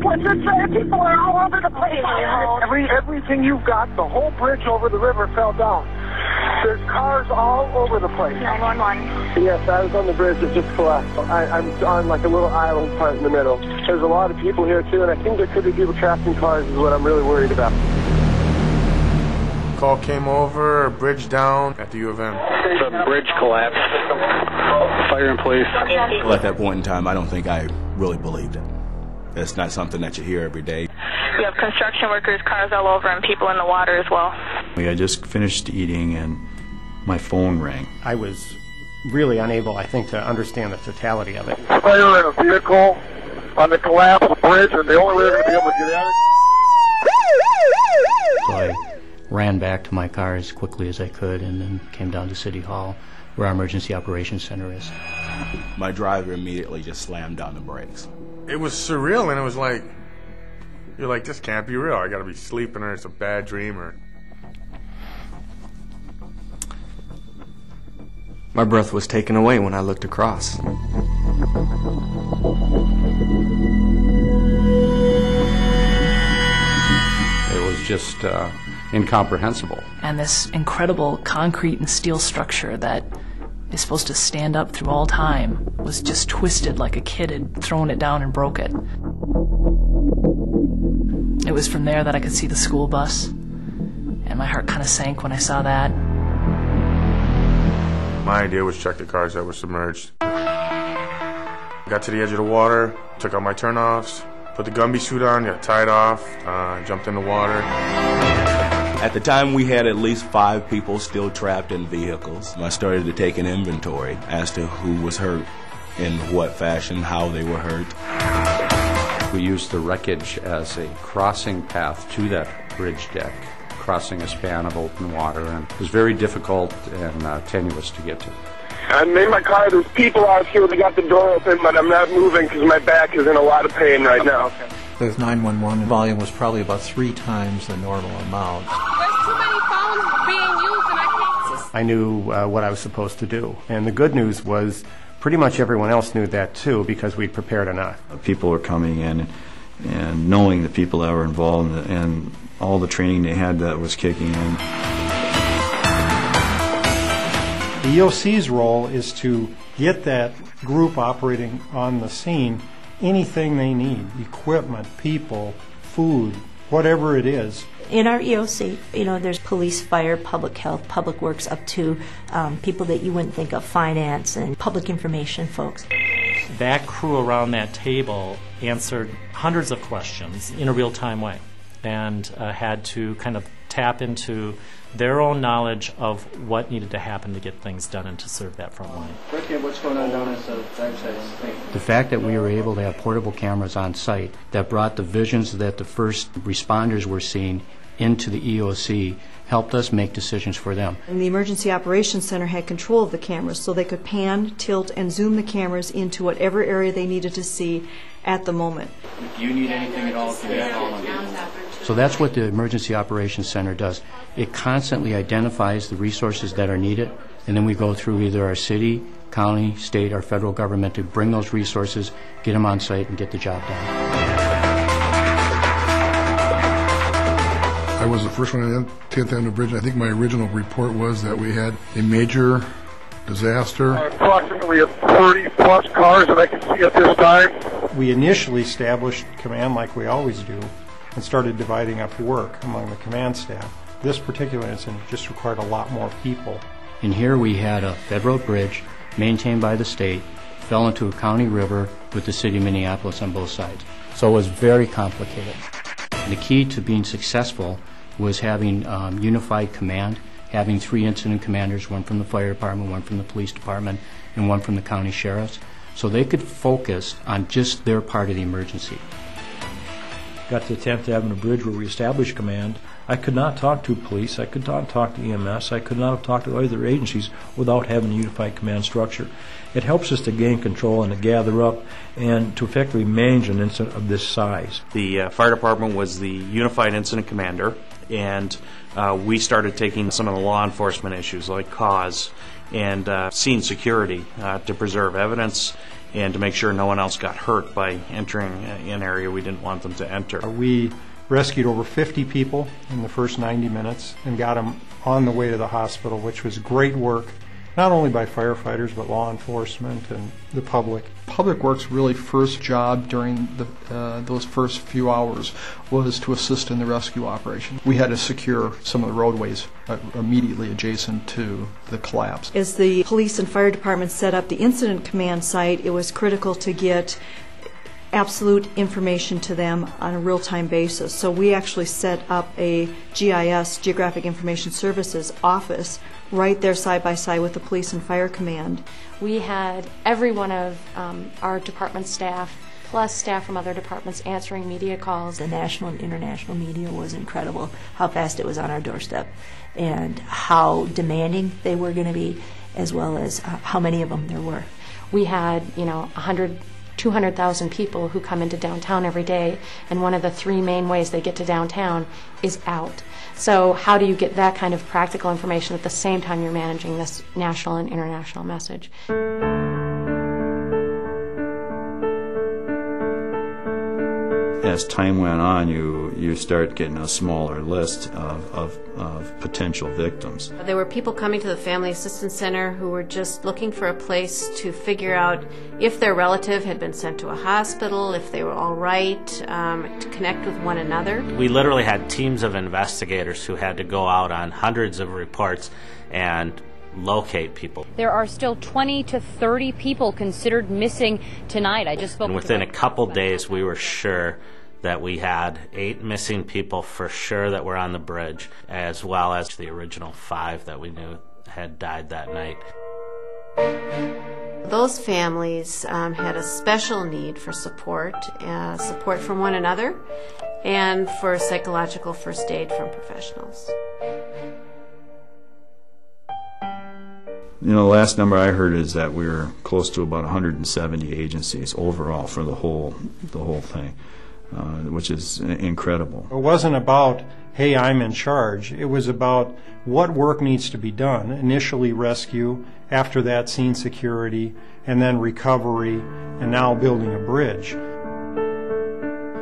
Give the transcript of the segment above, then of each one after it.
What's it say? People are all over the place. Everything you've got, the whole bridge over the river fell down. There's cars all over the place. 911. Yes, I was on the bridge that just collapsed. I'm on like a little island part in the middle. There's a lot of people here too, and I think there could be people trapped in cars is what I'm really worried about. Call came over, bridge down at the U of M. The bridge collapsed. Fire in place. Well, at that point in time, I don't think I really believed it. It's not something that you hear every day. You have construction workers, cars all over, and people in the water as well. I just finished eating and my phone rang. I was really unable, I think, to understand the totality of it. Fire in a vehicle on the collapsed bridge, and the only way they're going to be able to get out of it. So I ran back to my car as quickly as I could and then came down to City Hall, where our emergency operations center is. My driver immediately just slammed on the brakes. It was surreal, and it was like, you're like, this can't be real. I gotta be sleeping, or it's a bad dream, or... My breath was taken away when I looked across. It was just incomprehensible. And this incredible concrete and steel structure that is supposed to stand up through all time was just twisted like a kid had thrown it down and broke it. It was from there that I could see the school bus, and my heart kind of sank when I saw that. My idea was check the cars that were submerged. Got to the edge of the water, took out my turnoffs, put the Gumby suit on, got tied off, jumped in the water. At the time, we had at least 5 people still trapped in vehicles. I started to take an inventory as to who was hurt, in what fashion, how they were hurt. We used the wreckage as a crossing path to that bridge deck, crossing a span of open water, and it was very difficult and tenuous to get to. I'm in my car. There's people out here. They got the door open, but I'm not moving because my back is in a lot of pain right now. The 911 volume was probably about 3 times the normal amount. There's too many phones being used, and I can't. I knew what I was supposed to do. And the good news was pretty much everyone else knew that too, because we'd prepared enough. People were coming in and knowing the people that were involved and all the training they had that was kicking in. The EOC's role is to get that group operating on the scene anything they need, equipment, people, food, whatever it is. In our EOC, there's police, fire, public health, public works, up to people that you wouldn't think of, finance and public information folks. That crew around that table answered hundreds of questions in a real-time way and had to kind of tap into their own knowledge of what needed to happen to get things done and to serve that front line. What's going on down at the dive site? The fact that we were able to have portable cameras on site that brought the visions that the first responders were seeing into the EOC helped us make decisions for them. And the Emergency Operations Center had control of the cameras, so they could pan, tilt, and zoom the cameras into whatever area they needed to see at the moment. If you need anything at all, can you call on me? So that's what the Emergency Operations Center does. It constantly identifies the resources that are needed, and then we go through either our city, county, state, or federal government to bring those resources, get them on site, and get the job done. I was the first one on the 10th Avenue Bridge. I think my original report was that we had a major disaster. Approximately 30-plus cars that I can see at this time. We initially established command like we always do and started dividing up work among the command staff. This particular incident just required a lot more people. And here we had a federal bridge maintained by the state, fell into a county river with the city of Minneapolis on both sides. So it was very complicated. And the key to being successful was having unified command, having 3 incident commanders, one from the fire department, one from the police department, and one from the county sheriffs, so they could focus on just their part of the emergency. Got to the 10th Avenue Bridge where we established command. I could not talk to police, I could not talk to EMS, I could not have talked to other agencies without having a unified command structure. It helps us to gain control and to gather up and to effectively manage an incident of this size. The fire department was the unified incident commander, and we started taking some of the law enforcement issues like cause and scene security to preserve evidence and to make sure no one else got hurt by entering an area we didn't want them to enter. We rescued over 50 people in the first 90 minutes and got them on the way to the hospital, which was great work, not only by firefighters but law enforcement and the public. Public Works' really first job during those first few hours was to assist in the rescue operation. We had to secure some of the roadways immediately adjacent to the collapse. As the police and fire department set up the incident command site, it was critical to get absolute information to them on a real-time basis. So we actually set up a GIS, Geographic Information Services, office right there side by side with the police and fire command. We had every one of our department staff plus staff from other departments answering media calls. The national and international media was incredible, how fast it was on our doorstep and how demanding they were going to be, as well as how many of them there were. We had, 200,000 people who come into downtown every day, and one of the three main ways they get to downtown is out. So how do you get that kind of practical information at the same time you're managing this national and international message? As time went on, you start getting a smaller list of potential victims. There were people coming to the Family Assistance Center who were just looking for a place to figure out if their relative had been sent to a hospital, if they were all right, to connect with one another. We literally had teams of investigators who had to go out on hundreds of reports and locate people. There are still 20 to 30 people considered missing tonight. I just spoke and within a couple days we were sure that we had 8 missing people for sure that were on the bridge, as well as the original 5 that we knew had died that night. Those families had a special need for support from one another, and for psychological first aid from professionals. The last number I heard is that we were close to about 170 agencies overall for the whole thing, which is incredible. It wasn't about, hey, I'm in charge. It was about what work needs to be done. Initially rescue, after that scene security, and then recovery, and now building a bridge.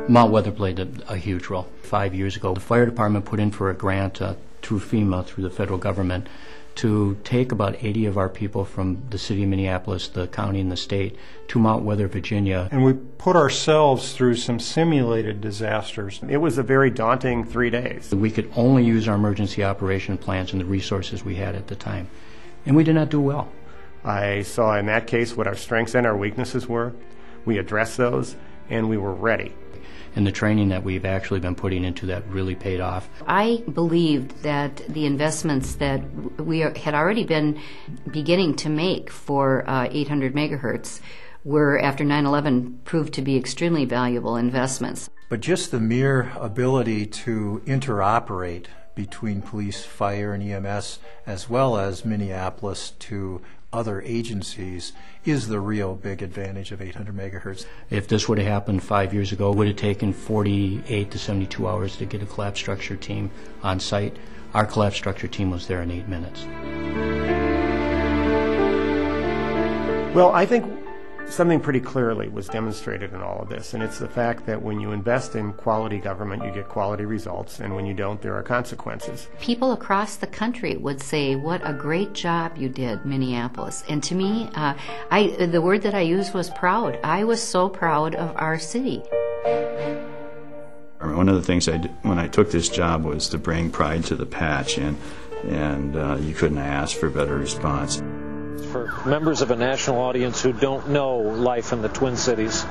Mount Weather played a huge role. 5 years ago, the fire department put in for a grant through FEMA, through the federal government, to take about 80 of our people from the city of Minneapolis, the county, and the state to Mount Weather, Virginia. And we put ourselves through some simulated disasters. It was a very daunting 3 days. We could only use our emergency operation plans and the resources we had at the time. And we did not do well. I saw in that case what our strengths and our weaknesses were. We addressed those, and we were ready. And the training that we've actually been putting into that really paid off. I believed that the investments that we had already been beginning to make for 800 megahertz were, after 9/11, proved to be extremely valuable investments. But just the mere ability to interoperate between police, fire, and EMS, as well as Minneapolis to other agencies, is the real big advantage of 800 megahertz. If this would have happened 5 years ago, it would have taken 48 to 72 hours to get a collapse structure team on site. Our collapse structure team was there in 8 minutes. Well, I think something pretty clearly was demonstrated in all of this, and it's the fact that when you invest in quality government, you get quality results, and when you don't, there are consequences. People across the country would say, what a great job you did, Minneapolis. And to me, the word that I used was proud. I was so proud of our city. One of the things I did when I took this job was to bring pride to the patch, and you couldn't ask for a better response. For members of a national audience who don't know life in the Twin Cities,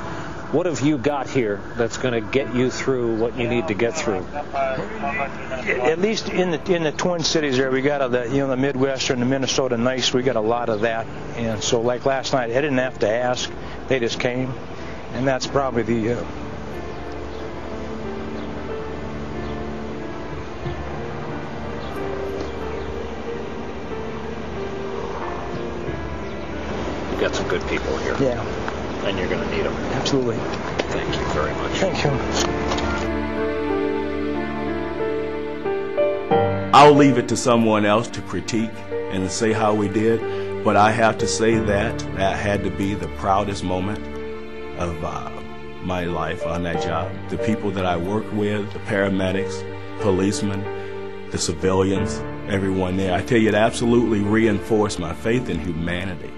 what have you got here that's going to get you through what you need to get through? At least in the Twin Cities there, we got the Midwestern, the Minnesota nice. We got a lot of that, and so like last night, I didn't have to ask; they just came, and that's probably the. You've got some good people here. Yeah. And you're going to need them. Absolutely. Thank you very much. Thank you. I'll leave it to someone else to critique and to say how we did, But I have to say that had to be the proudest moment of my life on that job. The people that I worked with, the paramedics, policemen, the civilians, everyone there, I tell you, it absolutely reinforced my faith in humanity.